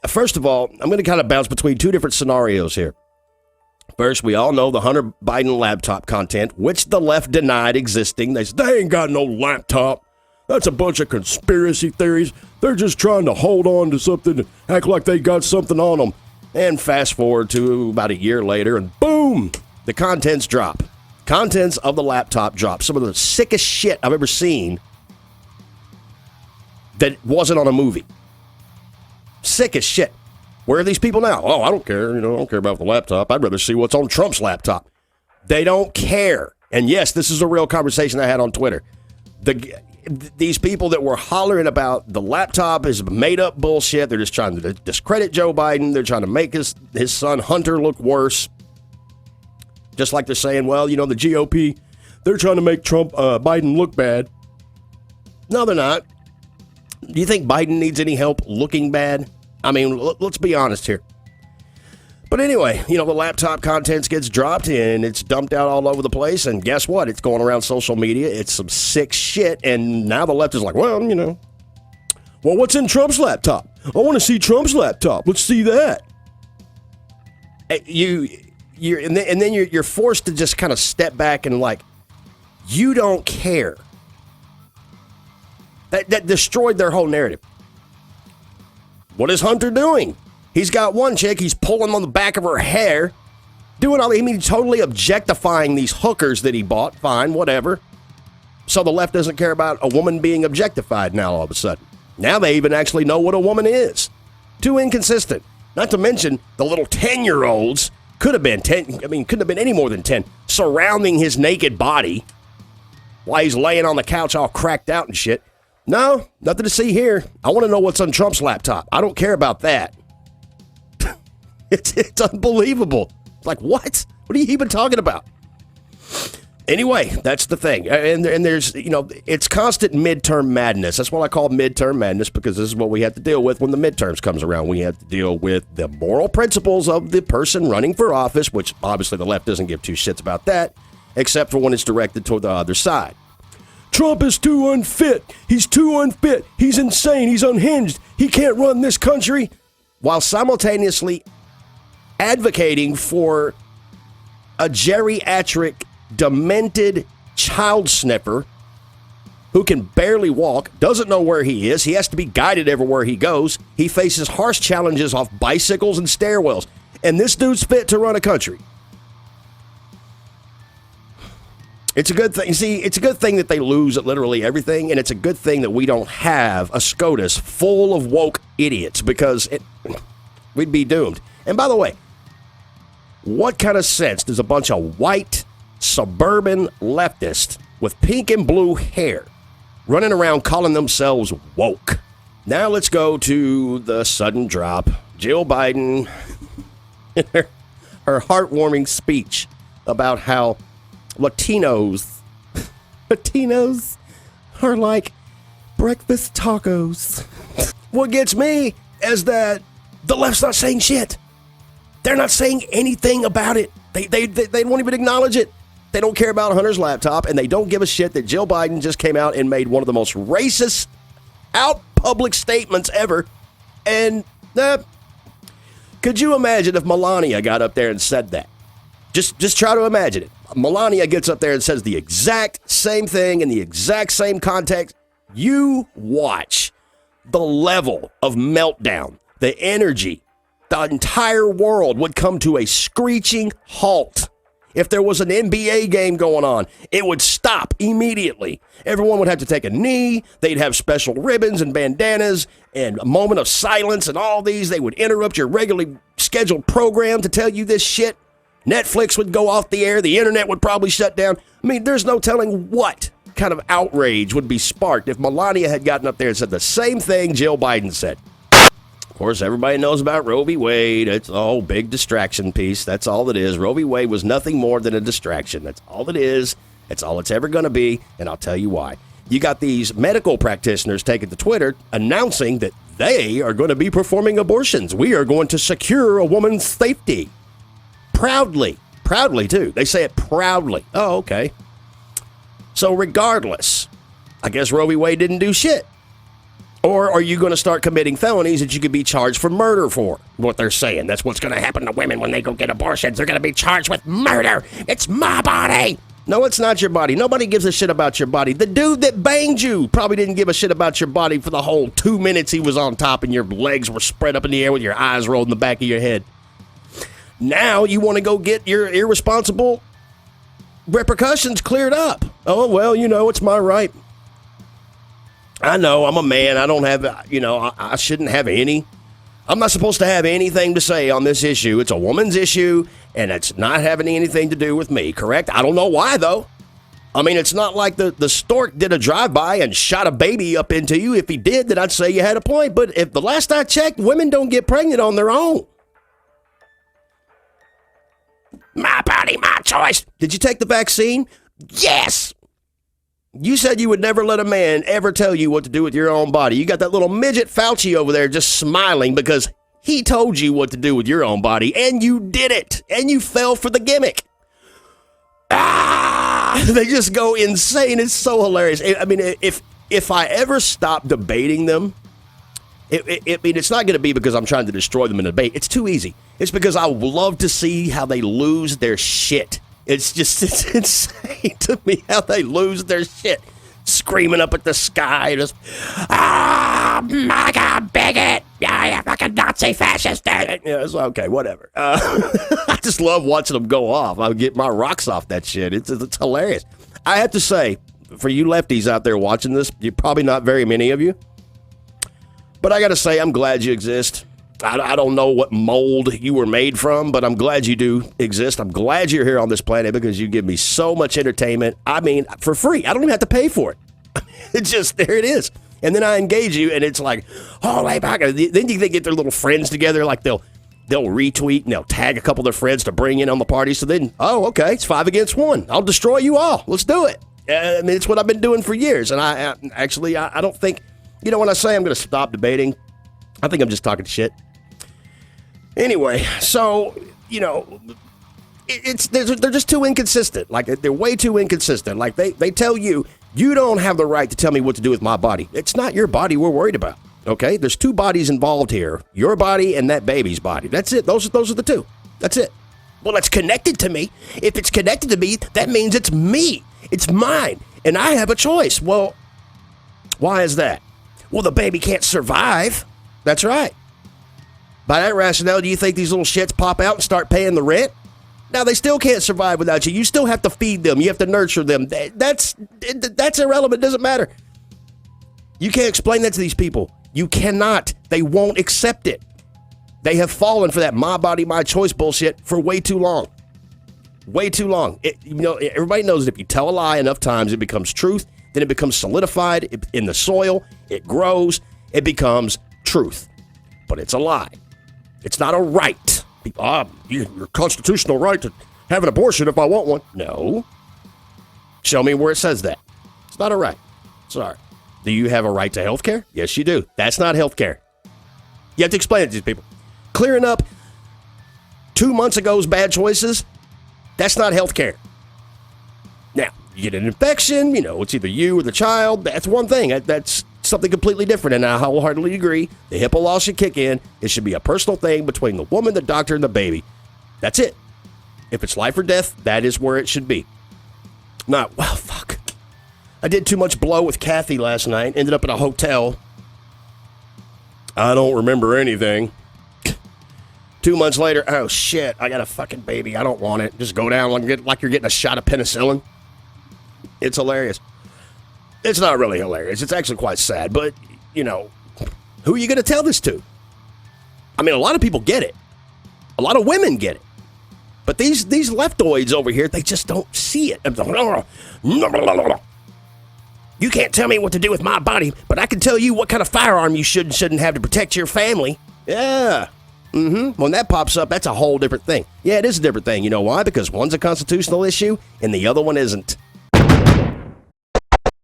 first of all, I'm going to kind of bounce between two different scenarios here. First, we all know the Hunter Biden laptop content, which the left denied existing. They said, they ain't got no laptop. That's a bunch of conspiracy theories. They're just trying to hold on to something, act like they got something on them. And fast forward to about a year later, and boom, the contents drop. Contents of the laptop drop. Some of the sickest shit I've ever seen that wasn't on a movie. Sick as shit. Where are these people now? Oh, I don't care. I don't care about the laptop. I'd rather see what's on Trump's laptop. They don't care. And yes, this is a real conversation I had on Twitter. These people that were hollering about the laptop is made up bullshit. They're just trying to discredit Joe Biden. They're trying to make his son Hunter look worse. Just like they're saying, well, the GOP, they're trying to make Biden look bad. No, they're not. Do you think Biden needs any help looking bad? I mean, let's be honest here. But anyway, the laptop contents gets dropped and it's dumped out all over the place. And guess what? It's going around social media. It's some sick shit. And now the left is like, well, what's in Trump's laptop? I want to see Trump's laptop. Let's see that. And then you're forced to just kind of step back and you don't care. That destroyed their whole narrative. What is Hunter doing? He's got one chick, he's pulling on the back of her hair, totally objectifying these hookers that he bought. Fine, whatever. So the left doesn't care about a woman being objectified now all of a sudden. Now they even actually know what a woman is. Too inconsistent. Not to mention the little 10-year-olds, couldn't have been any more than 10, surrounding his naked body while he's laying on the couch all cracked out and shit. No, nothing to see here. I want to know what's on Trump's laptop. I don't care about that. It's unbelievable. It's like, what? What are you even talking about? Anyway, that's the thing. And there's, it's constant midterm madness. That's what I call midterm madness, because this is what we have to deal with when the midterms comes around. We have to deal with the moral principles of the person running for office, which obviously the left doesn't give two shits about that, except for when it's directed toward the other side. Trump is too unfit. He's too unfit. He's insane. He's unhinged. He can't run this country. While simultaneously advocating for a geriatric, demented child sniffer who can barely walk, doesn't know where he is. He has to be guided everywhere he goes. He faces harsh challenges off bicycles and stairwells. And this dude's fit to run a country. It's a good thing. See, it's a good thing that they lose at literally everything, and it's a good thing that we don't have a SCOTUS full of woke idiots, because we'd be doomed. And by the way, what kind of sense does a bunch of white, suburban leftists with pink and blue hair running around calling themselves woke? Now let's go to the sudden drop. Jill Biden, her heartwarming speech about how Latinos are like breakfast tacos. What gets me is that the left's not saying shit. They're not saying anything about it. They won't even acknowledge it. They don't care about Hunter's laptop, and they don't give a shit that Jill Biden just came out and made one of the most racist out public statements ever. And could you imagine if Melania got up there and said that? Just try to imagine it. Melania gets up there and says the exact same thing in the exact same context. You watch the level of meltdown, the energy. The entire world would come to a screeching halt. If there was an NBA game going on, it would stop immediately. Everyone would have to take a knee. They'd have special ribbons and bandanas and a moment of silence and all these. They would interrupt your regularly scheduled program to tell you this shit. Netflix would go off the air. The internet would probably shut down. I mean, there's no telling what kind of outrage would be sparked if Melania had gotten up there and said the same thing Jill Biden said. Of course, everybody knows about Roe v. Wade. It's a whole big distraction piece. That's all it is. Roe v. Wade was nothing more than a distraction. That's all it is. That's all it's ever going to be, and I'll tell you why. You got these medical practitioners taking to Twitter announcing that they are going to be performing abortions. We are going to secure a woman's safety. Proudly, too. They say it proudly. Oh, okay. So regardless, I guess Roe v. Wade didn't do shit. Or are you going to start committing felonies that you could be charged for murder for? What they're saying. That's what's going to happen to women when they go get abortions. They're going to be charged with murder. It's my body. No, it's not your body. Nobody gives a shit about your body. The dude that banged you probably didn't give a shit about your body for the whole 2 minutes he was on top and your legs were spread up in the air with your eyes rolled in the back of your head. Now you want to go get your irresponsible repercussions cleared up. Oh, well, it's my right. I know, I'm a man. I don't have, I shouldn't have any. I'm not supposed to have anything to say on this issue. It's a woman's issue, and it's not having anything to do with me, correct? I don't know why, though. I mean, it's not like the stork did a drive-by and shot a baby up into you. If he did, then I'd say you had a point. But if the last I checked, women don't get pregnant on their own. My body, my choice. Did you take the vaccine? Yes. You said you would never let a man ever tell you what to do with your own body. You got that little midget Fauci over there just smiling because he told you what to do with your own body, and you did it, and you fell for the gimmick. They just go insane. It's so hilarious. I mean, if I ever stop debating them, it's not going to be because I'm trying to destroy them in a debate. It's too easy. It's because I love to see how they lose their shit. It's insane to me how they lose their shit. Screaming up at the sky. Just, my God, bigot. Yeah, fucking Nazi fascist. Yeah, it's okay, whatever. I just love watching them go off. I get my rocks off that shit. It's hilarious. I have to say, for you lefties out there watching this, you're probably not very many of you. But I got to say, I'm glad you exist. I don't know what mold you were made from, but I'm glad you do exist. I'm glad you're here on this planet because you give me so much entertainment. I mean, for free. I don't even have to pay for it. It's just, there it is. And then I engage you, and it's like, oh, hey, back. Then they get their little friends together, like they'll retweet, and they'll tag a couple of their friends to bring in on the party. So then, oh, okay, it's 5 against 1. I'll destroy you all. Let's do it. I mean, it's what I've been doing for years. And I don't think, when I say I'm going to stop debating, I think I'm just talking shit. Anyway, so, they're just too inconsistent. Like, they're way too inconsistent. Like, they tell you, you don't have the right to tell me what to do with my body. It's not your body we're worried about, okay? There's 2 bodies involved here, your body and that baby's body. That's it. Those are the 2. That's it. Well, it's connected to me. If it's connected to me, that means it's me. It's mine, and I have a choice. Well, why is that? Well, the baby can't survive. That's right. By that rationale, do you think these little shits pop out and start paying the rent? Now, they still can't survive without you. You still have to feed them. You have to nurture them. That's irrelevant. It doesn't matter. You can't explain that to these people. You cannot. They won't accept it. They have fallen for that my body, my choice bullshit for way too long. Way too long. Everybody knows that if you tell a lie enough times, it becomes truth. Then it becomes solidified in the soil. It grows. It becomes truth. But it's a lie. It's not a right. Your constitutional right to have an abortion if I want one. No. Show me where it says that. It's not a right. Sorry. Do you have a right to health care? Yes, you do. That's not health care. You have to explain it to these people. Clearing up 2 months ago's bad choices, that's not health care. Now, you get an infection, it's either you or the child. That's one thing. That's something completely different, and I wholeheartedly agree. The HIPAA law should kick in. It should be a personal thing between the woman, the doctor, and the baby. That's it. If it's life or death, that is where it should be. Not, well, fuck. I did too much blow with Kathy last night. Ended up in a hotel. I don't remember anything. 2 months later, oh shit, I got a fucking baby. I don't want it. Just go down like you're getting a shot of penicillin. It's hilarious. It's not really hilarious. It's actually quite sad. But, who are you going to tell this to? I mean, a lot of people get it. A lot of women get it. But these leftoids over here, they just don't see it. You can't tell me what to do with my body, but I can tell you what kind of firearm you should and shouldn't have to protect your family. Yeah. When that pops up, that's a whole different thing. Yeah, it is a different thing. You know why? Because one's a constitutional issue and the other one isn't.